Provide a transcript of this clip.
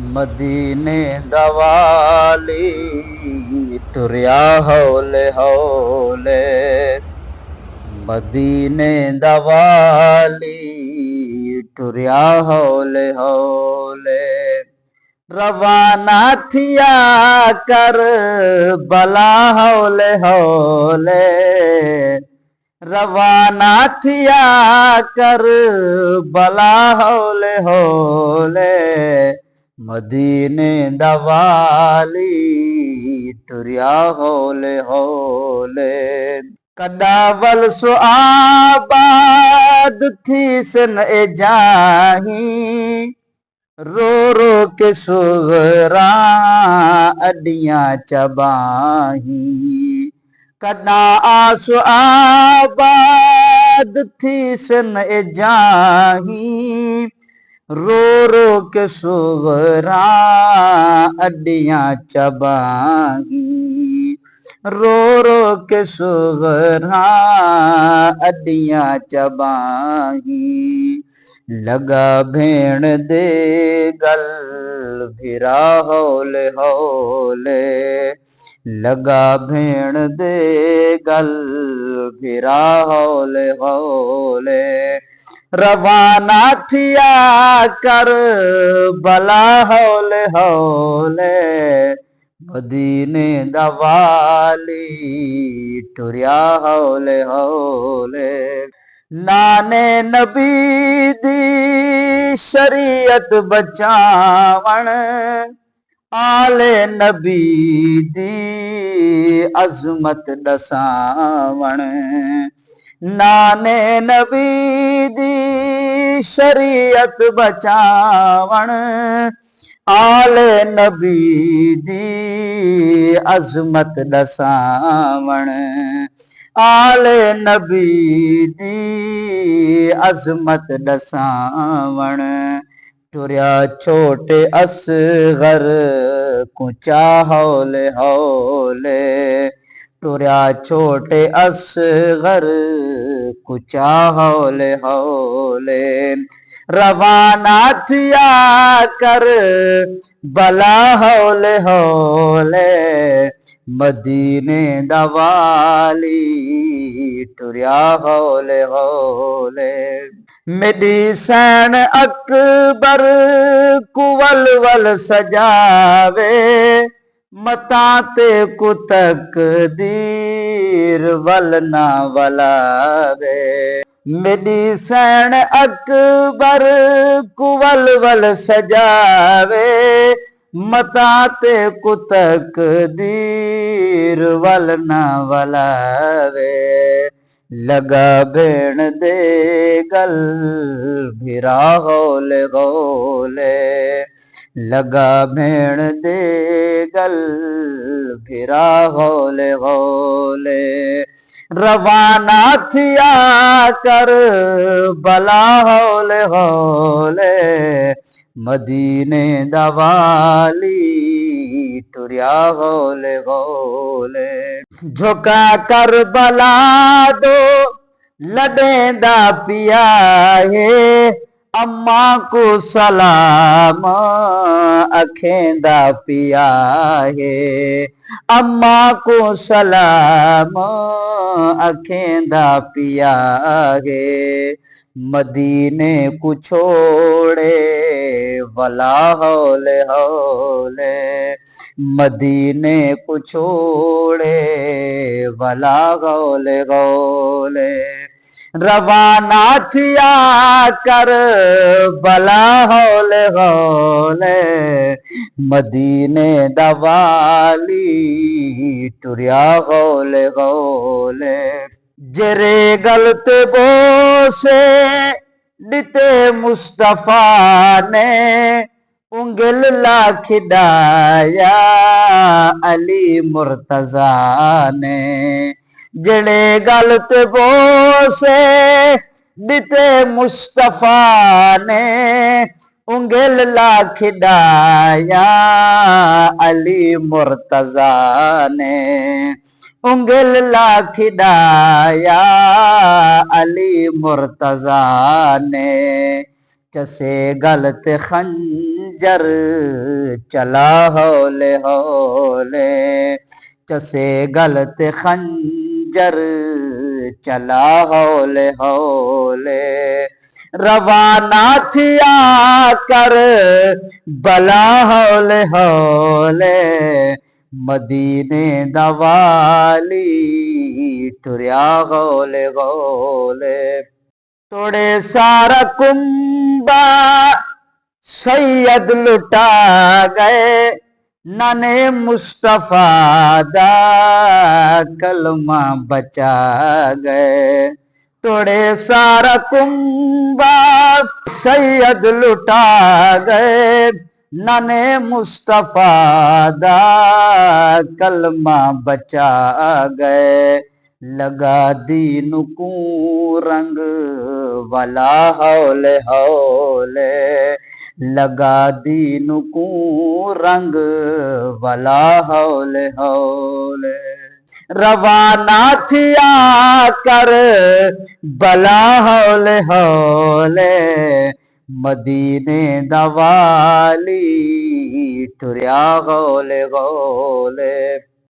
मदीने दवाली तुरिया हौले हौले। मदीने दवाली तुरिया हौले हौले। रवाना थिया कर बला हौले हौले। रवाना थिया कर बला हौले हौले। मदीने दवाली तुरिया हौले हौले। कडावल सुआबाद थी सन ए जाही। रो रो के सुगरा अडियां चबाही। कदा आसु आबाद थी सन ए जाही। रो रो के सुगरा अडियां चबाही। रो रो के सुगरा अडियां चबाही। लगा भेण दे गल भिरा हौले हौले। लगा भेण दे गल भिरा हौले हौले। रवाना थिया कर बला हौले हौले। मदीने दवाली टुरिया हौले हौले। नाने नबी दी शरीयत बचावण। आले नबी दी अजमत दसावण। नाने नबी दी शरीयत बचावण। आले नबी दी अजमत दसावण। आले नबी दी अजमत दसावण। टुरिया छोटे असगर कुचा हौले हौले। टुरिया छोटे असगर कुचा हौले हौले। रवाना थिया कर बला हौले हौले। मदीने दवाली टुरिया हौले हौले। मेडिसन अकबर कुवल वल सजावे। मताते कुतक दीर वल ना वलावे। मेडिसन अकबर कुवल वल सजावे। मताते कुतक दीर वल ना वलावे। लगा भेण दे गल भिरा हौले हौले। लगा भेण दे गल भिरा हौले हौले। रवाना थिया कर बला हौले हौले। मदीने दवाली टुरिया हौले हौले। झुका कर बला दो लडेंदा पिया है। अम्मा को सलाम अखेंदा पिया है। अम्मा को सलाम अखेंदा पिया है। मदीने को छोड़े वला हौले हौले। मदीने को छोड़े वला हौले हौले। रवाना थिया कर बला हौले हौले। मदीने दवाली टुरिया हौले हौले। जरे गलत बोसे दिते मुस्तफा ने। उंगल ला खिदाया अली मुर्तजा ने। जड़े गलत बोसे दिते मुस्तफा ने। उंगल ला खिदाया अली मुर्तजा ने। उंगल ला खिदाया अली मुर्तजा ने। चसे गलत खंजर चला हौले हौले, चसे गलत खंजर चला हौले हौले, रवाना थिया कर बला हौले हौले, मदीने दवाली तुरिया हौले हौले। तोड़े सारा कुंबा सैयद लुटा गए, नाने मुस्तफा दा कलमा बचा गए। तोड़े सारा कुंबा सैयद लुटा गए, नाने मुस्तफा दा कलमा बचा गए। लगा दीन को रंग वाला हौले हौले, लगा दीन को रंग वाला हौले हौले, रवाना थिया कर बला हौले हौले, मदीने दवाली तुरिया हौले हौले।